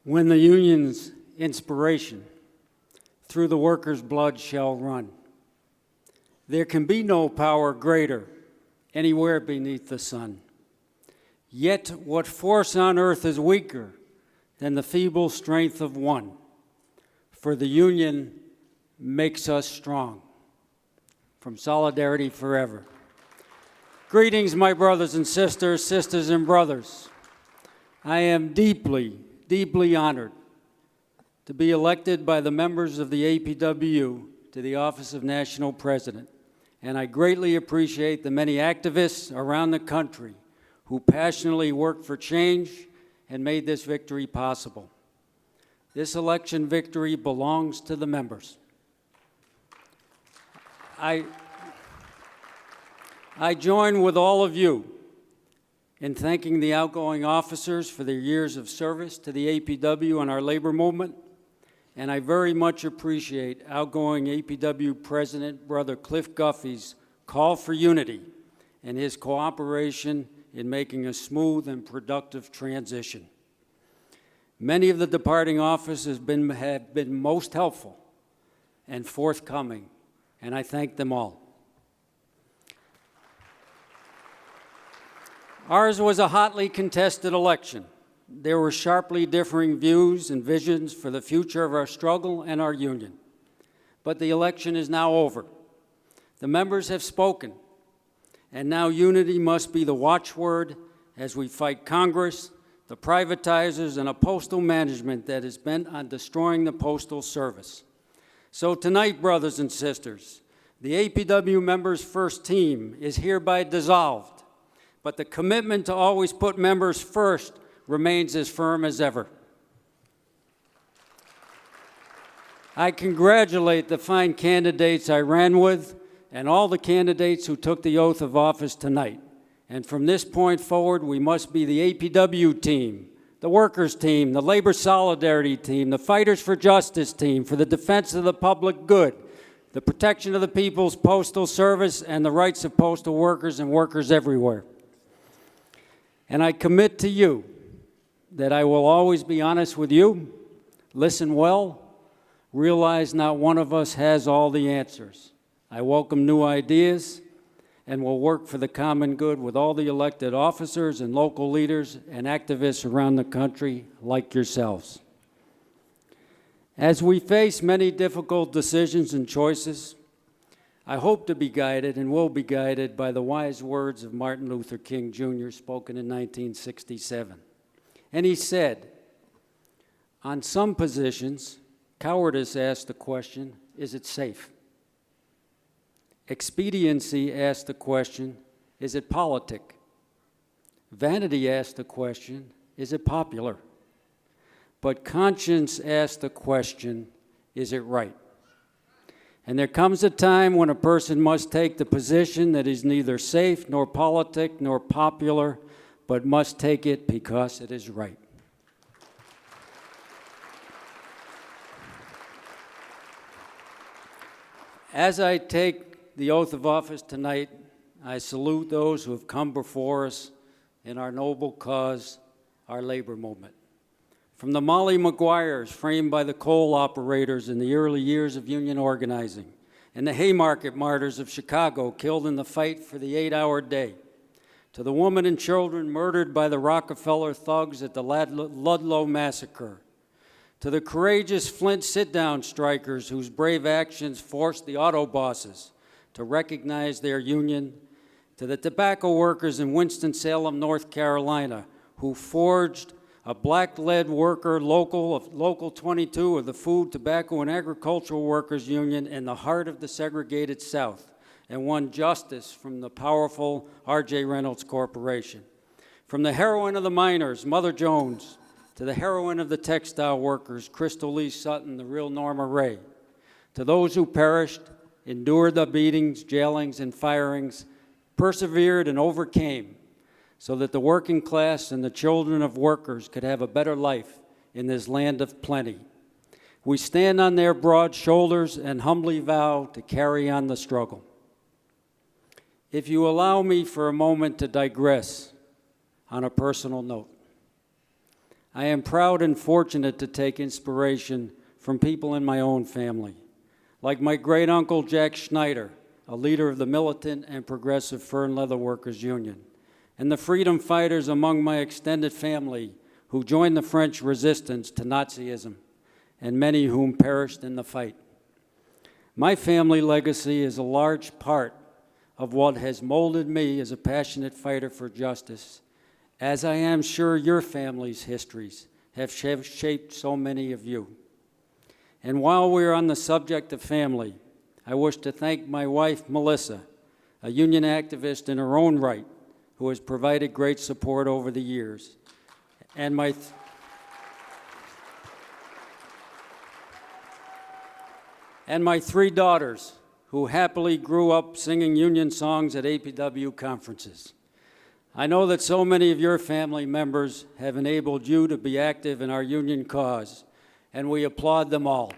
When the union's inspiration through the workers' blood shall run, there can be no power greater anywhere beneath the sun. Yet what force on earth is weaker than the feeble strength of one? For the union makes us strong. From Solidarity Forever. Greetings, my brothers and sisters, sisters and brothers. I am deeply, deeply honored to be elected by the members of the APW to the office of National President, and I greatly appreciate the many activists around the country who passionately worked for change and made this victory possible. This election victory belongs to the members. I join with all of you in thanking the outgoing officers for their years of service to the APW and our labor movement, and I very much appreciate outgoing APW President Brother Cliff Guffey's call for unity and his cooperation in making a smooth and productive transition. Many of the departing officers have been most helpful and forthcoming, and I thank them all. Ours was a hotly contested election. There were sharply differing views and visions for the future of our struggle and our union. But the election is now over. The members have spoken, and now unity must be the watchword as we fight Congress, the privatizers, and a postal management that is bent on destroying the Postal Service. So tonight, brothers and sisters, the APW members' first team is hereby dissolved, but the commitment to always put members first remains as firm as ever. I congratulate the fine candidates I ran with and all the candidates who took the oath of office tonight. And from this point forward, we must be the APW team, the workers team, the labor solidarity team, the fighters for justice team, for the defense of the public good, the protection of the people's postal service, and the rights of postal workers and workers everywhere. And I commit to you that I will always be honest with you, listen well, realize not one of us has all the answers. I welcome new ideas and will work for the common good with all the elected officers and local leaders and activists around the country like yourselves. As we face many difficult decisions and choices, I hope to be guided and will be guided by the wise words of Martin Luther King Jr. spoken in 1967. And he said, on some positions, cowardice asks the question, is it safe? Expediency asks the question, is it politic? Vanity asks the question, is it popular? But conscience asks the question, is it right? And there comes a time when a person must take the position that is neither safe nor politic nor popular, but must take it because it is right. As I take the oath of office tonight, I salute those who have come before us in our noble cause, our labor movement. From the Molly Maguires framed by the coal operators in the early years of union organizing, and the Haymarket martyrs of Chicago killed in the fight for the 8-hour day, to the women and children murdered by the Rockefeller thugs at the Ludlow massacre, to the courageous Flint sit-down strikers whose brave actions forced the auto bosses to recognize their union, to the tobacco workers in Winston-Salem, North Carolina, who forged a black-led worker Local 22 of the Food, Tobacco, and Agricultural Workers Union in the heart of the segregated South and won justice from the powerful R.J. Reynolds Corporation. From the heroine of the miners, Mother Jones, to the heroine of the textile workers, Crystal Lee Sutton, the real Norma Ray, to those who perished, endured the beatings, jailings, and firings, persevered and overcame, so that the working class and the children of workers could have a better life in this land of plenty. We stand on their broad shoulders and humbly vow to carry on the struggle. If you allow me for a moment to digress on a personal note, I am proud and fortunate to take inspiration from people in my own family, like my great-uncle Jack Schneider, a leader of the militant and progressive Fur and Leather Workers Union, and the freedom fighters among my extended family who joined the French resistance to Nazism, and many whom perished in the fight. My family legacy is a large part of what has molded me as a passionate fighter for justice, as I am sure your family's histories have shaped so many of you. And while we're on the subject of family, I wish to thank my wife, Melissa, a union activist in her own right, who has provided great support over the years, and my three daughters, who happily grew up singing union songs at APW conferences. I know that so many of your family members have enabled you to be active in our union cause, and we applaud them all.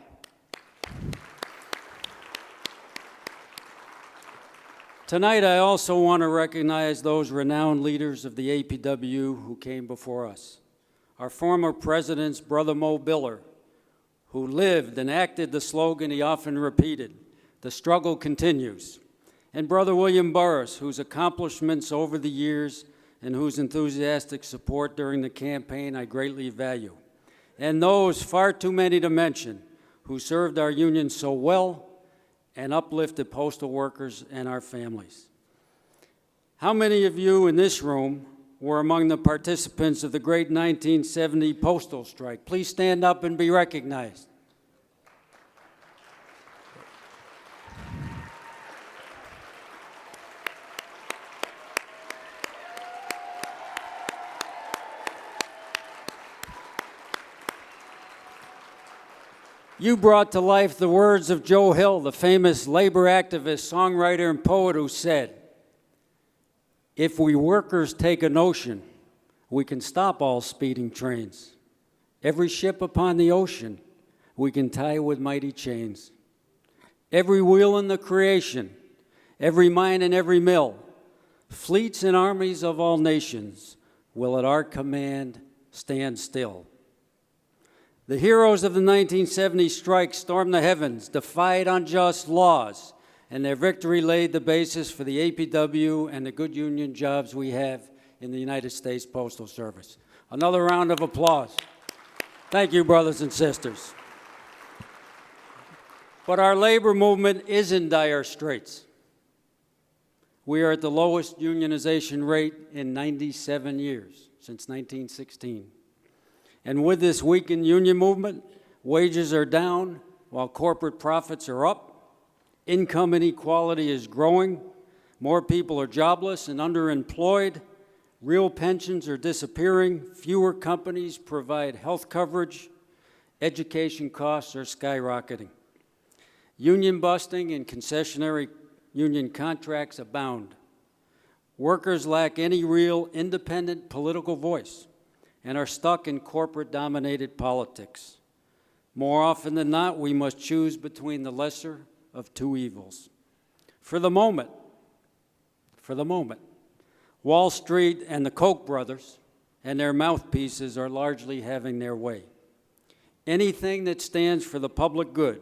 Tonight, I also want to recognize those renowned leaders of the APW who came before us. Our former president's brother Mo Biller, who lived and acted the slogan he often repeated, "The struggle continues." And Brother William Burris, whose accomplishments over the years and whose enthusiastic support during the campaign I greatly value. And those, far too many to mention, who served our union so well and uplifted postal workers and our families. How many of you in this room were among the participants of the great 1970 postal strike? Please stand up and be recognized. You brought to life the words of Joe Hill, the famous labor activist, songwriter, and poet, who said, "If we workers take a notion, we can stop all speeding trains. Every ship upon the ocean, we can tie with mighty chains. Every wheel in the creation, every mine and every mill, fleets and armies of all nations will at our command stand still." The heroes of the 1970 strike stormed the heavens, defied unjust laws, and their victory laid the basis for the APW and the good union jobs we have in the United States Postal Service. Another round of applause. Thank you, brothers and sisters. But our labor movement is in dire straits. We are at the lowest unionization rate in 97 years, since 1916. And with this weakened union movement, wages are down while corporate profits are up. Income inequality is growing. More people are jobless and underemployed. Real pensions are disappearing. Fewer companies provide health coverage. Education costs are skyrocketing. Union busting and concessionary union contracts abound. Workers lack any real independent political voice and are stuck in corporate-dominated politics. More often than not, we must choose between the lesser of two evils. For the moment, Wall Street and the Koch brothers and their mouthpieces are largely having their way. Anything that stands for the public good,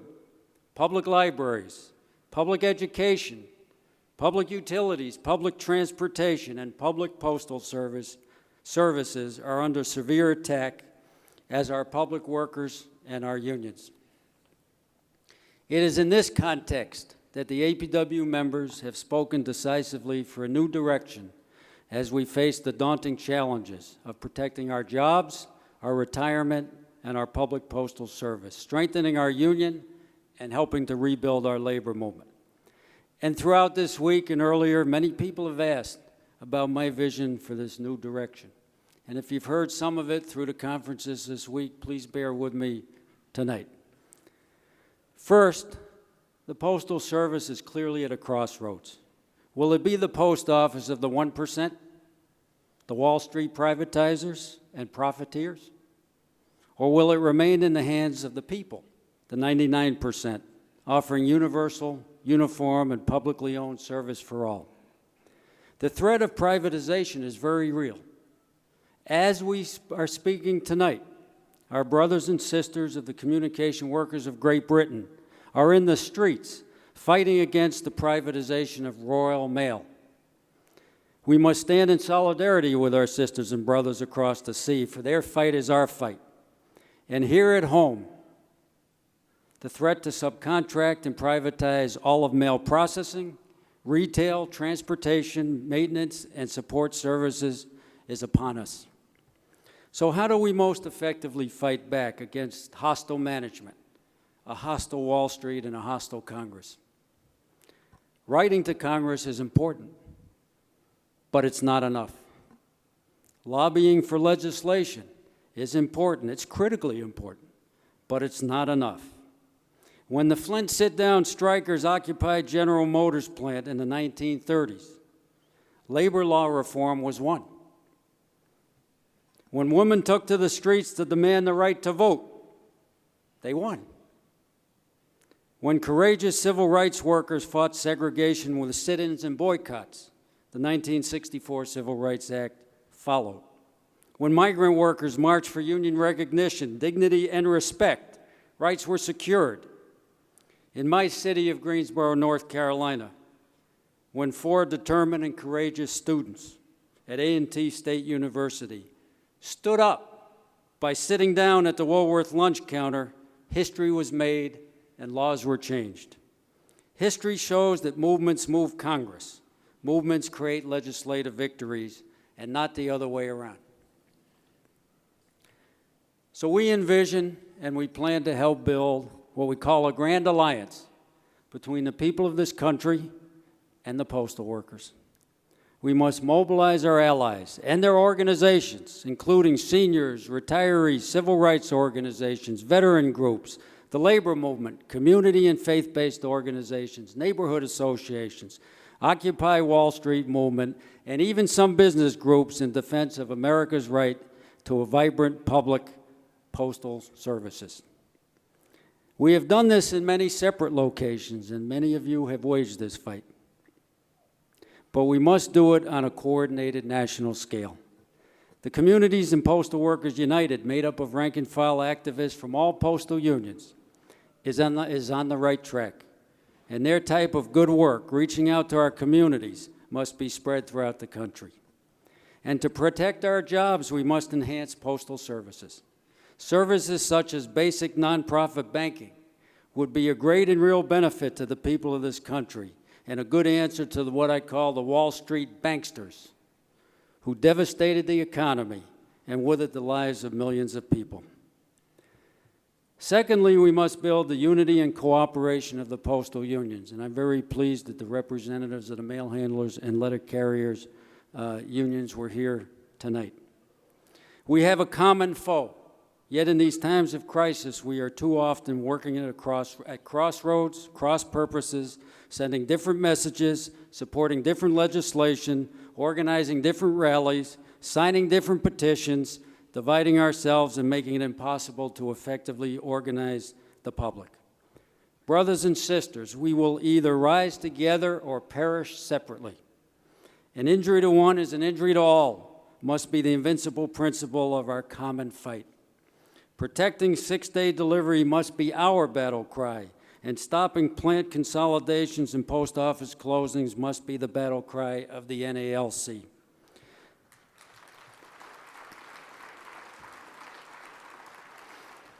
public libraries, public education, public utilities, public transportation, and public postal services are under severe attack, as are public workers and our unions. It is in this context that the APW members have spoken decisively for a new direction as we face the daunting challenges of protecting our jobs, our retirement, and our public postal service, strengthening our union, and helping to rebuild our labor movement. And throughout this week and earlier, many people have asked about my vision for this new direction. And if you've heard some of it through the conferences this week, please bear with me tonight. First, the Postal Service is clearly at a crossroads. Will it be the post office of the 1%, the Wall Street privatizers and profiteers? Or will it remain in the hands of the people, the 99%, offering universal, uniform, and publicly owned service for all? The threat of privatization is very real. As we are speaking tonight, our brothers and sisters of the communication workers of Great Britain are in the streets fighting against the privatization of Royal Mail. We must stand in solidarity with our sisters and brothers across the sea, for their fight is our fight. And here at home, the threat to subcontract and privatize all of mail processing, retail, transportation, maintenance, and support services is upon us. So how do we most effectively fight back against hostile management, a hostile Wall Street, and a hostile Congress? Writing to Congress is important, but it's not enough. Lobbying for legislation is important. It's critically important, but it's not enough. When the Flint sit-down strikers occupied General Motors plant in the 1930s, labor law reform was won. When women took to the streets to demand the right to vote, they won. When courageous civil rights workers fought segregation with sit-ins and boycotts, the 1964 Civil Rights Act followed. When migrant workers marched for union recognition, dignity, and respect, rights were secured. In my city of Greensboro, North Carolina, when four determined and courageous students at A&T State University stood up by sitting down at the Woolworth lunch counter, history was made and laws were changed. History shows that movements move Congress. Movements create legislative victories, and not the other way around. So we envision and we plan to help build what we call a grand alliance between the people of this country and the postal workers. We must mobilize our allies and their organizations, including seniors, retirees, civil rights organizations, veteran groups, the labor movement, community and faith-based organizations, neighborhood associations, Occupy Wall Street movement, and even some business groups in defense of America's right to a vibrant public postal services. We have done this in many separate locations, and many of you have waged this fight. But we must do it on a coordinated national scale. The Communities and Postal Workers United, made up of rank-and-file activists from all postal unions, is on the right track. And their type of good work, reaching out to our communities, must be spread throughout the country. And to protect our jobs, we must enhance postal services. Services such as basic nonprofit banking would be a great and real benefit to the people of this country, and a good answer to what I call the Wall Street banksters, who devastated the economy and with it the lives of millions of people. Secondly, we must build the unity and cooperation of the postal unions, and I'm very pleased that the representatives of the mail handlers and letter carriers unions were here tonight. We have a common foe, yet in these times of crisis, we are too often working at crossroads, cross purposes, sending different messages, supporting different legislation, organizing different rallies, signing different petitions, dividing ourselves and making it impossible to effectively organize the public. Brothers and sisters, we will either rise together or perish separately. An injury to one is an injury to all, must be the invincible principle of our common fight. Protecting six-day delivery must be our battle cry, and stopping plant consolidations and post office closings must be the battle cry of the NALC.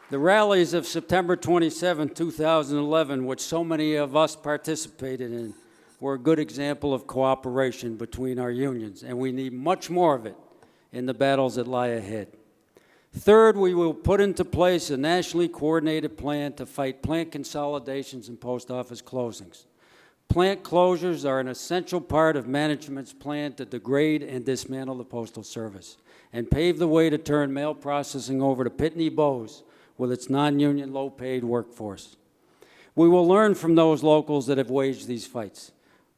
The rallies of September 27, 2011, which so many of us participated in, were a good example of cooperation between our unions, and we need much more of it in the battles that lie ahead. Third, we will put into place a nationally coordinated plan to fight plant consolidations and post office closings. Plant closures are an essential part of management's plan to degrade and dismantle the Postal Service and pave the way to turn mail processing over to Pitney Bowes with its non-union, low-paid workforce. We will learn from those locals that have waged these fights.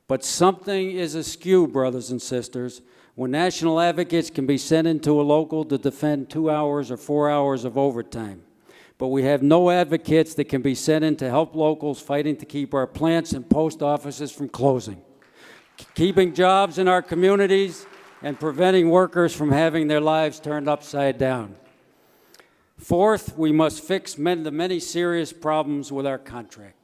But something is askew, brothers and sisters, when national advocates can be sent into a local to defend 2 hours or 4 hours of overtime. But we have no advocates that can be sent in to help locals fighting to keep our plants and post offices from closing, keeping jobs in our communities, and preventing workers from having their lives turned upside down. Fourth, we must fix the many serious problems with our contract.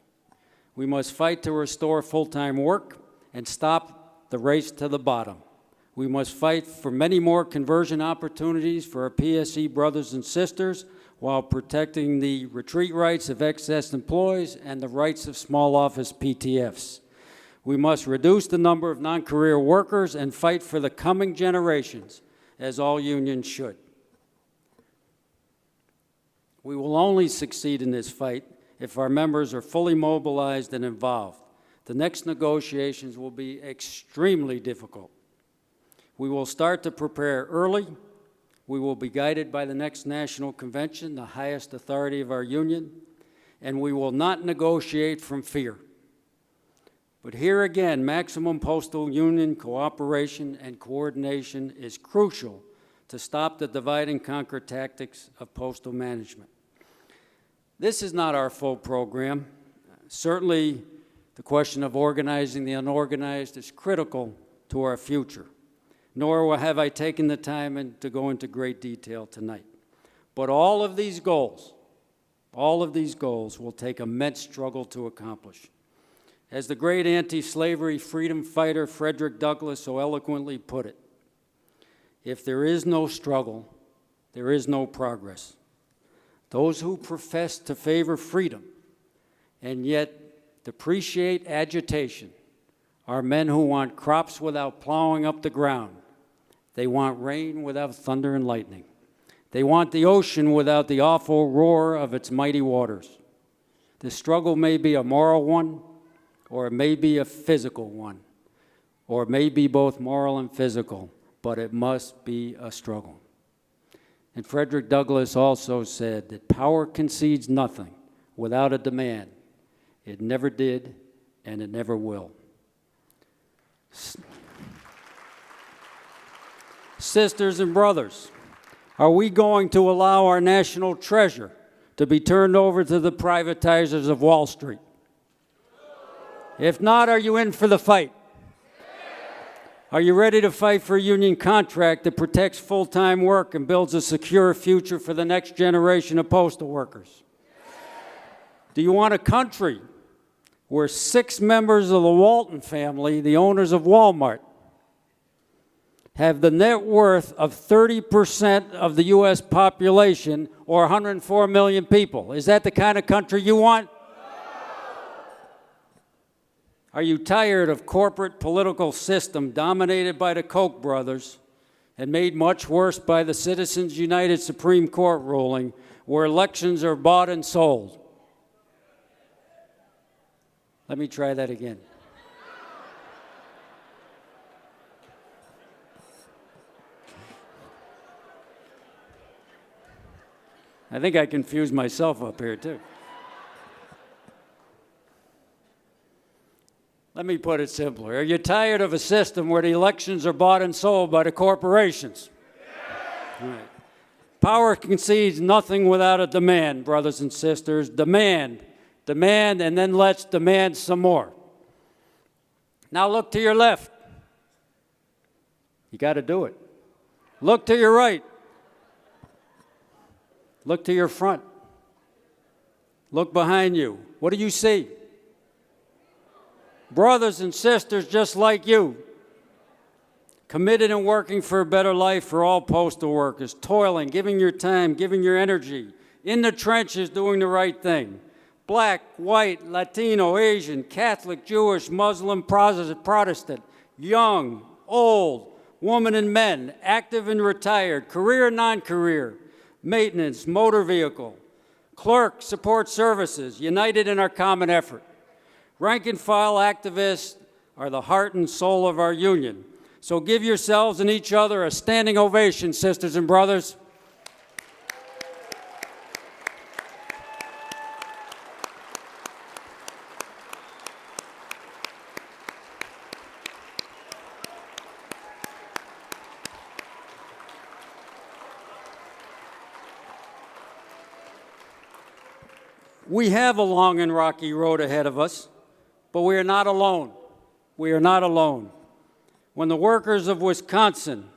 We must fight to restore full-time work and stop the race to the bottom. We must fight for many more conversion opportunities for our PSE brothers and sisters while protecting the retreat rights of excess employees and the rights of small office PTFs. We must reduce the number of non-career workers and fight for the coming generations, as all unions should. We will only succeed in this fight if our members are fully mobilized and involved. The next negotiations will be extremely difficult. We will start to prepare early. We will be guided by the next national convention, the highest authority of our union, and we will not negotiate from fear. But here again, maximum postal union cooperation and coordination is crucial to stop the divide and conquer tactics of postal management. This is not our full program. Certainly, the question of organizing the unorganized is critical to our future, nor have I taken the time to go into great detail tonight. But all of these goals will take immense struggle to accomplish. As the great anti-slavery freedom fighter Frederick Douglass so eloquently put it, if there is no struggle, there is no progress. Those who profess to favor freedom and yet depreciate agitation are men who want crops without plowing up the ground. They want rain without thunder and lightning. They want the ocean without the awful roar of its mighty waters. The struggle may be a moral one, or it may be a physical one, or it may be both moral and physical, but it must be a struggle. And Frederick Douglass also said that power concedes nothing without a demand. It never did, and it never will. Sisters and brothers, are we going to allow our national treasure to be turned over to the privatizers of Wall Street? If not, are you in for the fight? Are you ready to fight for a union contract that protects full-time work and builds a secure future for the next generation of postal workers? Do you want a country where 6 members of the Walton family, the owners of Walmart, have the net worth of 30% of the U.S. population, or 104 million people? Is that the kind of country you want? Are you tired of corporate political system dominated by the Koch brothers and made much worse by the Citizens United Supreme Court ruling, where elections are bought and sold? Let me try that again. I think I confused myself up here, too. Let me put it simpler. Are you tired of a system where the elections are bought and sold by the corporations? Yeah. Right. Power concedes nothing without a demand, brothers and sisters. Demand, demand, and then let's demand some more. Now look to your left. You got to do it. Look to your right. Look to your front. Look behind you. What do you see? Brothers and sisters just like you, committed and working for a better life for all postal workers, toiling, giving your time, giving your energy, in the trenches doing the right thing. Black, white, Latino, Asian, Catholic, Jewish, Muslim, Protestant, young, old, women and men, active and retired, career and non-career, maintenance, motor vehicle, clerk, support services, united in our common effort. Rank and file activists are the heart and soul of our union. So give yourselves and each other a standing ovation, sisters and brothers. We have a long and rocky road ahead of us. But we are not alone. We are not alone. When the workers of Wisconsin,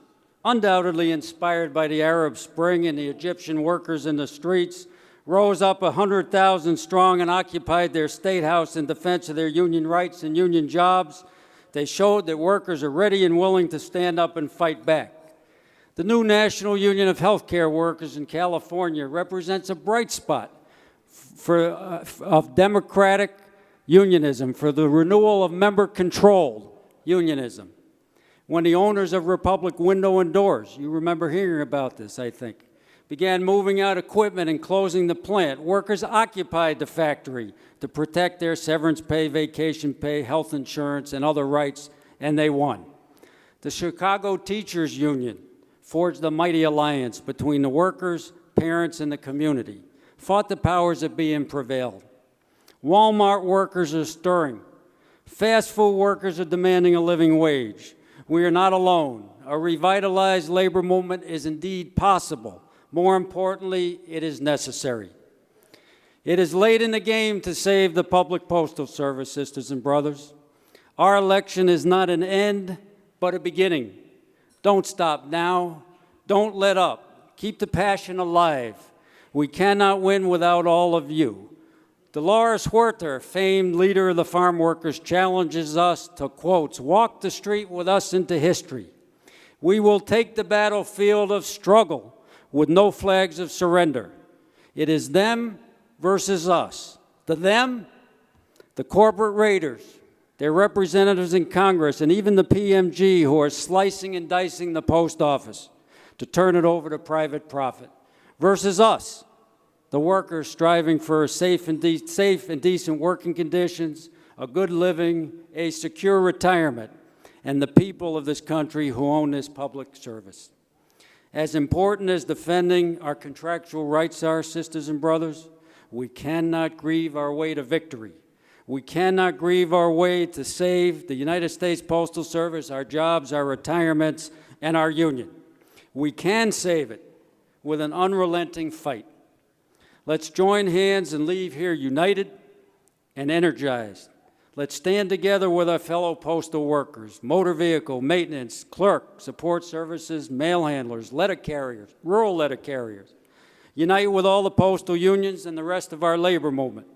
undoubtedly inspired by the Arab Spring and the Egyptian workers in the streets, rose up 100,000 strong and occupied their state house in defense of their union rights and union jobs. They showed that workers are ready and willing to stand up and fight back. The new National Union of Healthcare Workers in California represents a bright spot of democratic unionism, for the renewal of member-controlled unionism. When the owners of Republic Window and Doors, you remember hearing about this, I think, began moving out equipment and closing the plant, workers occupied the factory to protect their severance pay, vacation pay, health insurance, and other rights, and they won. The Chicago Teachers Union forged a mighty alliance between the workers, parents, and the community, fought the powers that be and prevailed. Walmart workers are stirring. Fast food workers are demanding a living wage. We are not alone. A revitalized labor movement is indeed possible. More importantly, it is necessary. It is late in the game to save the public postal service, sisters and brothers. Our election is not an end, but a beginning. Don't stop now. Don't let up. Keep the passion alive. We cannot win without all of you. Dolores Huerta, famed leader of the farm workers, challenges us to, quotes, walk the street with us into history. We will take the battlefield of struggle with no flags of surrender. It is them versus us. The them, the corporate raiders, their representatives in Congress, and even the PMG, who are slicing and dicing the post office to turn it over to private profit, versus us, the workers striving for safe and decent working conditions, a good living, a secure retirement, and the people of this country who own this public service. As important as defending our contractual rights are, sisters and brothers, we cannot grieve our way to victory. We cannot grieve our way to save the United States Postal Service, our jobs, our retirements, and our union. We can save it with an unrelenting fight. Let's join hands and leave here united and energized. Let's stand together with our fellow postal workers, motor vehicle, maintenance, clerk, support services, mail handlers, letter carriers, rural letter carriers. Unite with all the postal unions and the rest of our labor movement.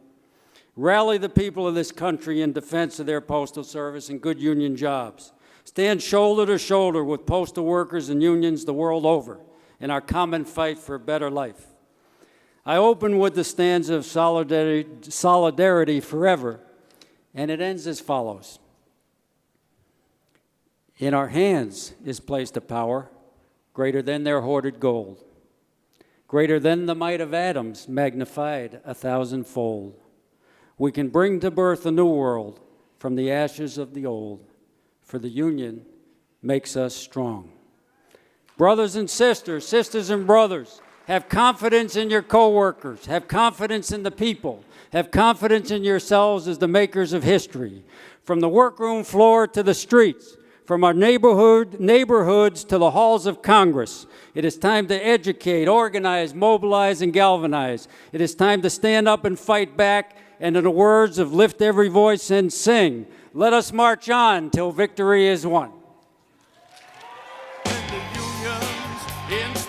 Rally the people of this country in defense of their postal service and good union jobs. Stand shoulder to shoulder with postal workers and unions the world over in our common fight for a better life. I open with the stanza of solidarity forever, and it ends as follows. In our hands is placed a power greater than their hoarded gold, greater than the might of atoms magnified 1,000-fold. We can bring to birth a new world from the ashes of the old, for the union makes us strong. Brothers and sisters, sisters and brothers, have confidence in your coworkers. Have confidence in the people. Have confidence in yourselves as the makers of history. From the workroom floor to the streets, from our neighborhoods to the halls of Congress, it is time to educate, organize, mobilize, and galvanize. It is time to stand up and fight back, and in the words of Lift Every Voice and Sing, let us march on till victory is won. And the unions